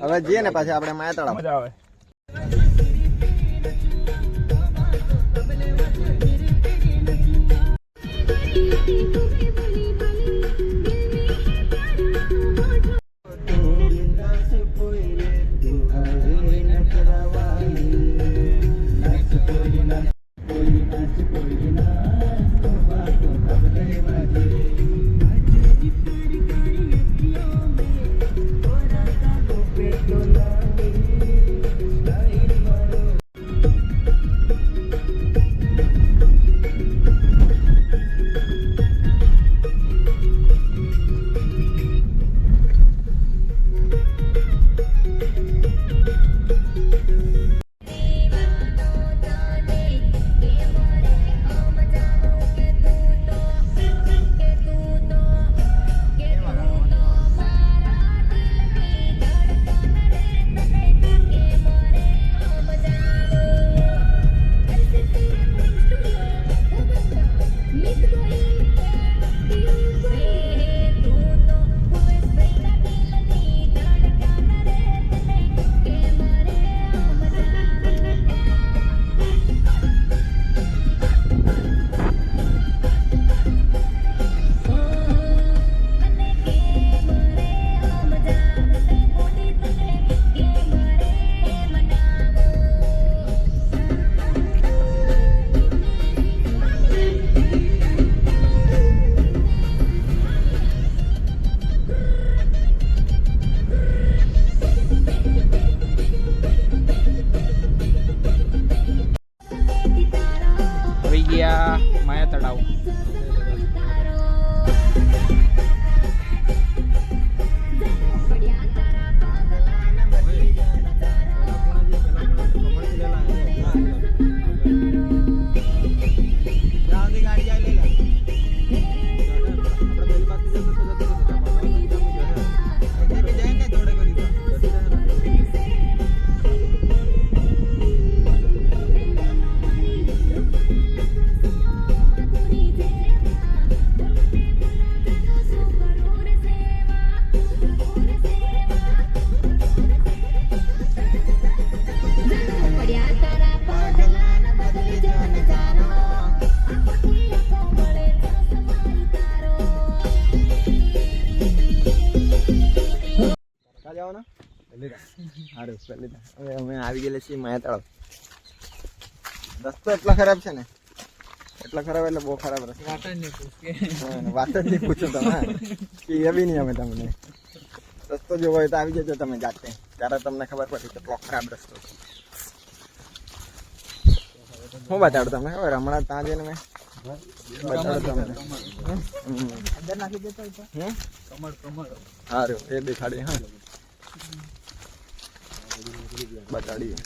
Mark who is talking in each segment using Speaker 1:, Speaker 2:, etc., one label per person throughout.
Speaker 1: હવે જઈએ ને પાછા આપણે માયા તળાવ.
Speaker 2: મજા આવે. માયા તળાવ. હવે અમે આવી ગયેલા છીએ માયા તળાવ. રસ્તો એટલો ખરાબ છે ને, એટલો ખરાબ એટલે બહુ ખરાબ રસ્તો. વાત જ નહીં પૂછો તમે કે એવી નહીં. અમે તમને રસ્તો જોવો હોય તો આવી જજો તમે જાતે, ત્યારે તમને ખબર પડી કેટલો ખરાબ રસ્તો છે. હું બતાડું તમને ખબર, હમણાં ત્યાં જઈને મેં બતાડું તમને. અંદર નાખી દેતો સારું એ દેખાડી. હા બતાડીએ.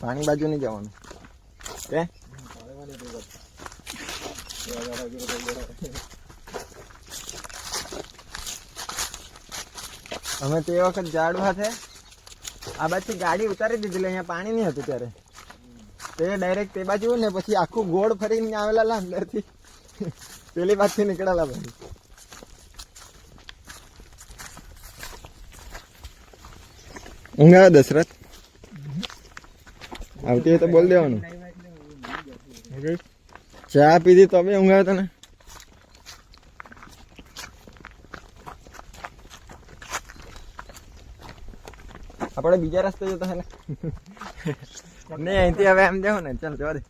Speaker 2: પાણી બાજુ નહીં જવાનું કે અમે તે વખત ઝાડવા છે આ બાજુ ગાડી ઉતારી દીધી, અહીંયા પાણી નહીં હતું ત્યારે. તે ડાયરેક્ટ તે બાજુ ને પછી આખું ગોળ ફરીને આવેલા અંદરથી પેલી બાજુથી નીકળેલા. ભાઈ ઊંઘ આવે દશરથ? આવતી હોય તો બોલ દેવાનું. ચા પીધી તો બી ઊંઘ આવે તને? આપણે બીજા રસ્તે જતા હે નહીં, અહીંથી હવે એમ દેવું ને. ચાલ જવા દે.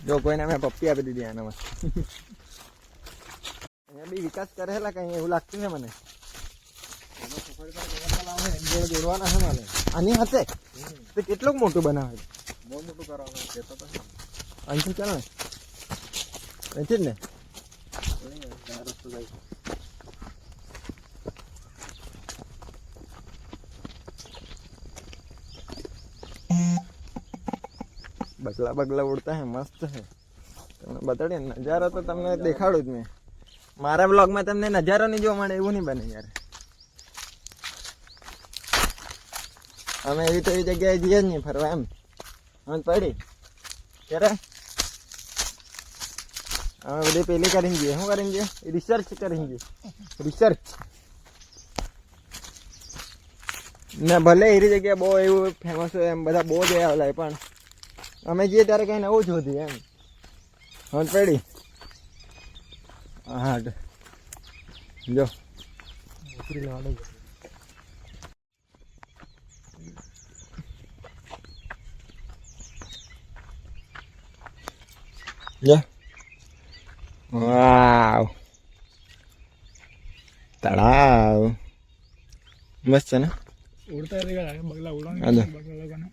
Speaker 2: જો કોઈને અમે પપ્પી આપી દીધી આનામાં. અહીંયા બી વિકાસ કરેલા કઈ એવું લાગતું છે મને. જોડવાના છે મને આની હશે તો કેટલું મોટું બનાવે? બહુ મોટું કરવાનું છે તો અહીંથી ચાલ ને, અહીંથી જ ને. બગલા બગલા ઉડતા હે, મસ્ત હે. તમને બતાડીએ નજારો તો તમને દેખાડું જ મેં. મારા બ્લોગમાં તમને નજારો નહીં જોવા મળે એવું નહીં બને યાર. અમે એવી તો એવી જગ્યાએ જઈએ જ નહીં ફરવા એમ. સમજ પડી ક્યારે અમે બધી પેલી કરીને જઈએ. શું કરીને જઈએ? રિસર્ચ કરીને જઈએ. રિસર્ચ ને ભલે એવી જગ્યાએ બહુ એવું ફેમસ હોય એમ બધા બહુ જઈ આવેલા પણ અમે જઈએ ત્યારે કંઈ નવું જ હોતી એમ. સમજ પડી? હા જો વાવ તળાવ મસ્ત છે ને.
Speaker 1: ઉડતા रहेगा बगला उड़ाएंगे
Speaker 2: आजा।
Speaker 1: बगला लगाना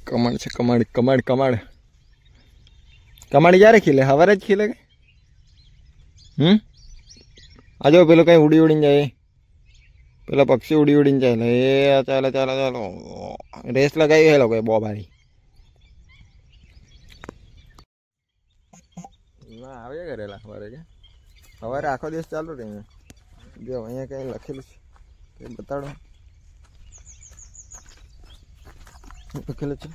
Speaker 2: કમળ છે કમળ કમળ કમળ કમળ ક્યારે ખીલે? સવારે જ ખીલે કે? આ જો પેલો કઈ ઉડી ઉડીને જાય, પેલા પક્ષી ઉડી ઉડીને જાય. એ ચાલો ચાલો ચાલો રેસ લગાવી હે લોકો બહુ ભારી. ના આવ્યા કરેલા સવારે કે સવારે આખો દિવસ ચાલુ રહે. જો અહીંયા કઈ લખેલું છે તે બતાડો. લખેલું છે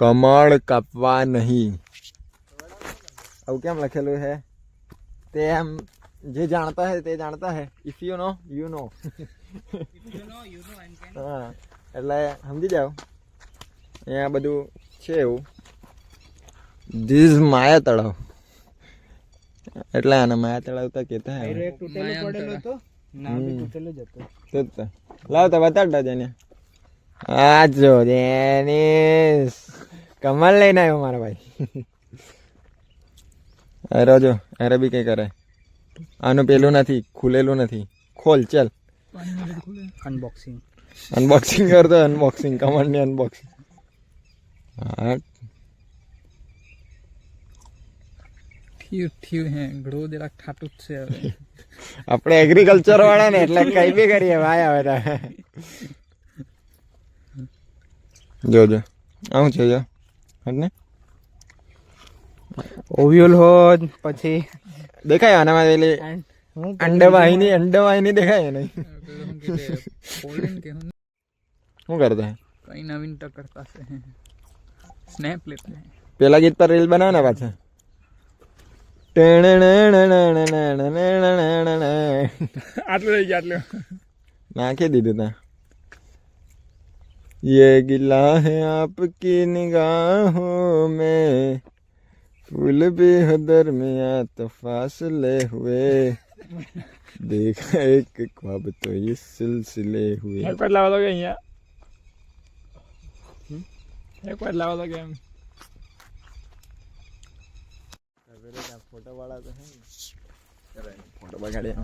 Speaker 2: કમળ કાપવા નહીં. આવું કેમ લખેલું છે? તે એમ જે જાણતા હે તે જાણતા હે. If you know you know. હા એટલે સમજી જાઓ અહીંયા બધું છે એવું. ધીસ માયા તળાવ એટલે આને માયા તળાવ તો કહેતા હે.
Speaker 1: તૂટેલો પડેલો હતો ના બી તૂટેલો જ હતો.
Speaker 2: તો જ તો લાવ તો બતાડતા જને. આ જો જેનિસ કમલ લઈને આવ્યો મારા ભાઈ. અરે જો અરે બી કઈ કરે. આનું પેલું નથી ખુલેલું નથી. ખોલ ચાલ.
Speaker 1: અનબોક્સિંગ
Speaker 2: અનબોક્સિંગ કરતો. અનબોક્સિંગ કમળની અનબોક્સિંગ. હા
Speaker 1: થયું હે ઘડો જરાક ઠાટું જ છે હવે.
Speaker 2: આપણે એગ્રીકલ્ચર વાળા ને એટલે કઈ બી કરીએ ભાઈ. હવે જોજો આવું છે જો ને
Speaker 1: ઓવ્યુલ હોત પછી
Speaker 2: દેખાય આનામાં પેલી અંડવાહિની દેખાય નહીં. શું કરતા
Speaker 1: કઈ નવીન કરતા છે. સ્નેપ લેતા હે.
Speaker 2: પેલા ગીત પર રીલ બનાવ ને પાછા.
Speaker 1: આટલું રહી ગયા આટલું
Speaker 2: નાખી દીધું તા. ये गिला है आपकी निगाहों में फूल भी हो दरमिया तो फासले हुए देखा एक ख्वाब तो ये सिलसिले हुए.
Speaker 1: એક વાર લાવા દો કે અહીંયા એક વાર લાવા દો કે એમ
Speaker 2: ફોટો વાળા તો ફોટો બગાડી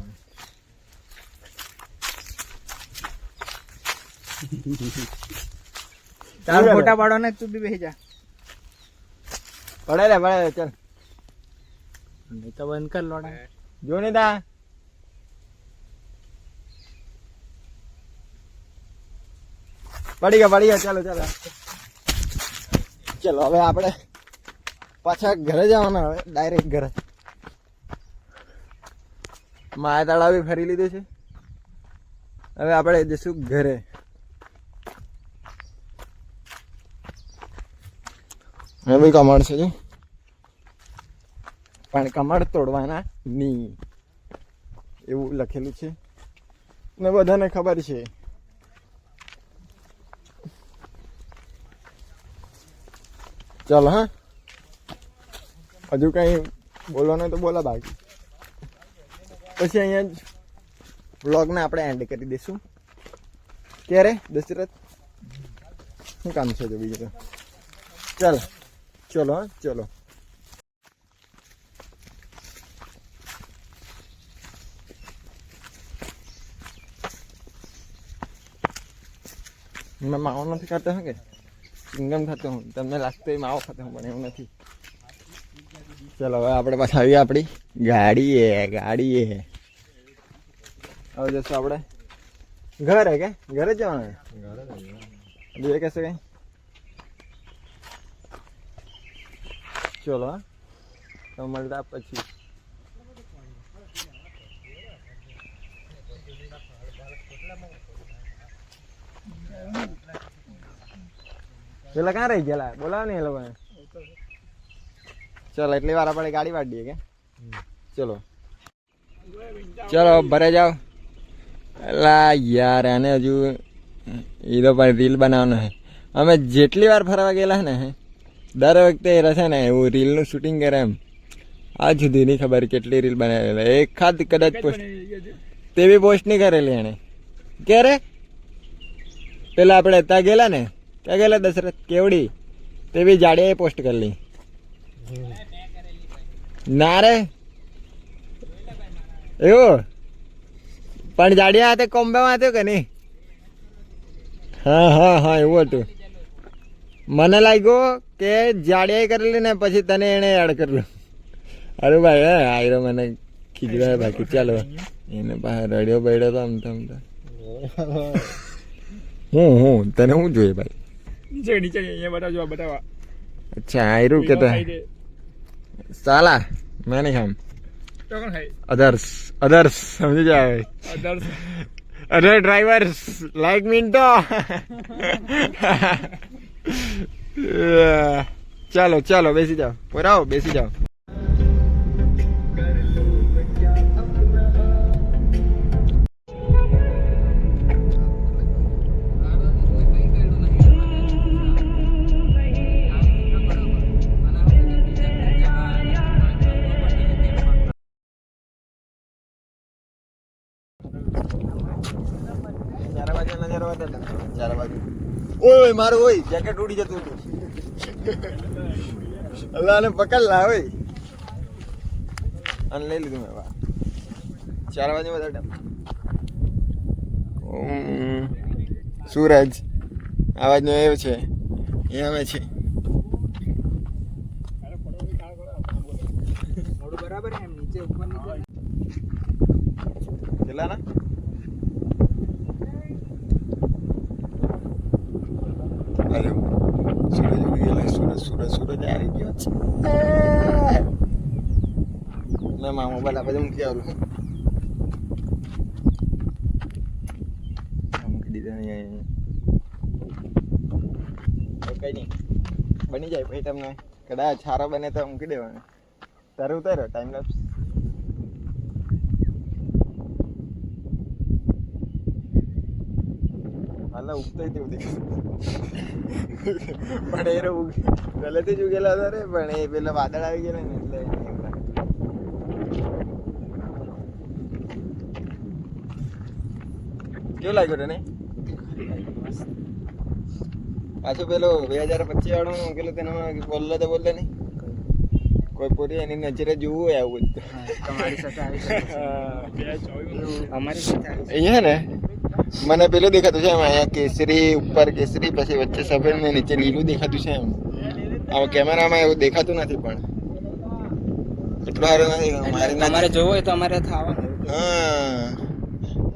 Speaker 1: ચાલ ફોટા પાડો ને તું બી બેસી જા.
Speaker 2: પડે રે ચાલ
Speaker 1: નહીં તો બંધ કર લોડા.
Speaker 2: જો ને તા પડી ગયા ચાલો ચાલો ચલો હવે આપણે પાછા ઘરે જવાના. હવે ડાયરેક્ટ ઘરે. માયા તળાવ બી ફરી લીધું છે. હવે આપણે જઈશું ઘરે. હવે બી કમળ છે જો પણ કમળ તોડવાના નહીં એવું લખેલું છે ને બધાને ખબર છે. ચાલો હા હજુ કઈ બોલવાનું તો બોલા બાકી પછી અહીંયા જ વ્લોગને આપણે એન્ડ કરી દઈશું. ક્યારે દશરથ શું કામ છે તો બીજું તો ચાલ ચલો હા ચલો. મેં માવો નથી ખાતો હું કે ચિંગમ ખાતો હું. તમને લાગતો હોય માવો ખાતો હું પણ એવું નથી. ચલો હવે આપણે પાછા આવીએ આપણી ગાડીએ. હવે જશું આપણે ઘરે કે ઘરે જવાનું બીજે કહેશે કઈ. ચલો હા તો મળતા પછી પેલા ક્યાં રહી ગયેલા બોલાવો ને એ લોકોને. ચલો એટલી વાર આપણે ગાડી વાળી દઈએ કે ચલો ચલો ભરે જાઓ. અલા યાર આને હજુ એ તો પણ રીલ બનાવવાનો છે. અમે જેટલી વાર ફરવા ગયેલા ને દર વખતે એ રહેશે ને એવું રીલનું શૂટિંગ કરે એમ. આજ સુધી નહીં ખબર કેટલી રીલ બનાવેલા. એકાદ કદાચ પોસ્ટ તે બી પોસ્ટ નહીં કરેલી એને. ક્યારે પેલા આપણે ત્યાં ગયેલા ને ક્યાં ગયેલા દશરથ કેવડી તે બી જાડિયાએ પોસ્ટ કરેલી ના રે એવું. પણ જાડિયા હાથે કોમ્બેમાં હતું કે નહીં? હા હા હા એવું હતું. મને લાગ્યું કે જાડિયાએ કરેલી ને પછી તને એને એડ કરેલું. અરે ભાઈ હે આયરો મને ખીજવાય બાકી ચાલો એને પાસે રડ્યો પડ્યો તો આમ તો હું તને શું જોઈએ ભાઈ?
Speaker 1: નીચે નીચે અહીંયા બતાવજો બતાવવા.
Speaker 2: અચ્છા આયરું કે સાલા મેં નહીં ખામ.
Speaker 1: તો કોણ ખાય?
Speaker 2: અધર્સ સમજી જાય. અધર ડ્રાઈવર્સ લાઈક મિન્ટો. ચાલો ચાલો બેસી જાઓ પોરાઓ બેસી જાઓ. ઓય મારું ઓય જેકેટ ઉડી જતું હતું. અલ્લાહ ને પકડ લા ઓય અને લઈ લીધું મેં. 4 વાગે બધા સૂરજ અવાજ નો એવું છે એ આવે છે.
Speaker 1: બરાબર એમ નીચે ઉપર નીચે
Speaker 2: કેટલા ના અરે સૂરજ ઉડી ગયેલા. સૂરજ આવી ગયો છે. મેં મારા મોબાઈલ આ બધું મૂકી આવેલું મૂકી દીધા અહીંયા કઈ નહીં બની જાય ભાઈ. તમને કદાચ સારો બને તો મૂકી દેવાનો. તારે ઉતાર્યો ટાઈમ લેપ્સ. હાલા ઉગતો તેવું દેખાય પણ એ પહેલેથી જ ઉગેલા હતા રે. પણ એ પેલા વાદળ આવી ગયેલા ને એટલે કેવું લાગ્યું તને? પાછું પેલો 2025 વાળું મૂકેલું તેનામાં બોલલો તો બોલલે નહીં. કોઈ પૂરી એની નજરે જોવું હોય આવું
Speaker 1: તમારી સાથે અમારી સાથે
Speaker 2: અહીંયા ને મને પેલું દેખાતું છે એમ. અહીંયા કેસરી ઉપર કેસરી પછી વચ્ચે સફેદ ને નીચે લીલું દેખાતું છે એમ. આમાં કેમેરામાં એવું દેખાતું નથી પણ એટલું સારું નથી.
Speaker 1: તમારે જોવું હોય તો અમારે થવાનું.
Speaker 2: હા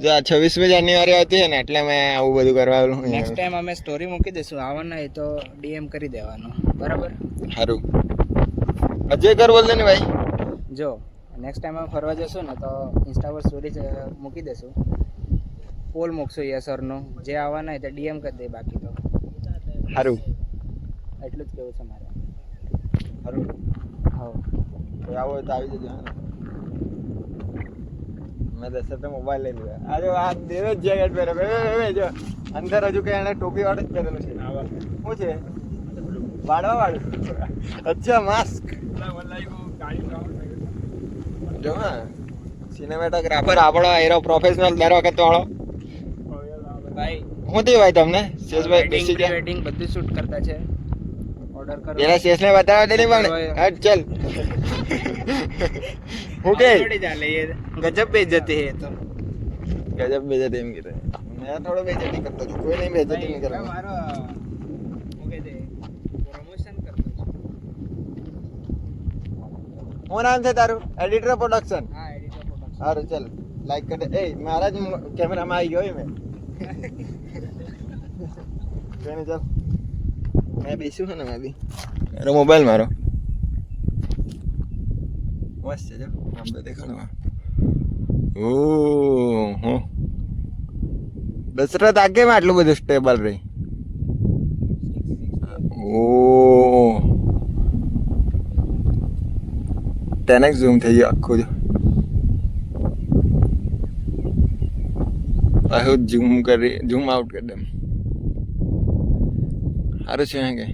Speaker 2: જો આ 26મી જાન્યુઆરી આવતી છે ને એટલે મેં આવું બધું કરવાનું.
Speaker 1: નેક્સ્ટ ટાઈમ અમે સ્ટોરી મૂકી દઈશું. આવવાના હોય તો ડીએમ કરી દેવાનો. બરાબર
Speaker 2: સારું અજય કર બોલ દે ને ભાઈ.
Speaker 1: જો નેક્સ્ટ ટાઈમ અમે ફરવા જશું ને તો ઇન્સ્ટા પર સ્ટોરી મૂકી દઈશું. પોલ મૂકશું યસ ઓર નો. જે આવવાના હોય તો ડીએમ કરી દે. બાકી તો
Speaker 2: સારું
Speaker 1: એટલું જ કેવું છે મારે.
Speaker 2: સારું
Speaker 1: હા
Speaker 2: કોઈ આવો હોય તો આવી જજો. મેં દસ મોબાઈલ લઈ લીધા. આજે આ દેવે જ જેકેટ પહેરે જો અંદર હજુ કે એને ટોપી વાળું જ પહેરેલું છે. શું છે વાળવા વાળું? અચ્છા માસ્ક. જો હા સિનેમેટોગ્રાફર આપણો હીરો પ્રોફેશનલ દર વખત વાળો
Speaker 1: ભાઈ.
Speaker 2: શું થયું ભાઈ તમને? શેષભાઈ બેસી ગયા.
Speaker 1: વેડિંગ બધું શૂટ કરતા છે. ઓર્ડર કરો.
Speaker 2: પેલા શેષને બતાવવા દે નહીં પણ હટ ચાલ. હું કે
Speaker 1: ગજબ બેઇજ્જતી હે તો.
Speaker 2: ગજબ બેઇજ્જતી એમ કીધું. મેં થોડો બેઇજ્જતી કરતો છું. કોઈ નહીં બેઇજ્જતી નહીં કરતો.
Speaker 1: મારો હું કહે છે પ્રમોશન કરતો છું.
Speaker 2: શું નામ છે તારું? Editor production.
Speaker 1: હા એડિટર પ્રોડક્શન.
Speaker 2: સારું ચાલ લાઈક કરી દે. એ મારા જ કેમેરામાં આવી ગયો મેં. કઈ ચાલ મેં બેસ્યું છે ને મેં બી. મારો મોબાઈલ મારો મસ્ત છે જો આમ તો દેખાડવા. ઓહો દશરથ આ કેમ આટલું બધું સ્ટેબલ રહી? ઓ 10x ઝૂમ થઈ ગયું આખું. ઝૂમ આઉટ કરી દે. સારું છે કે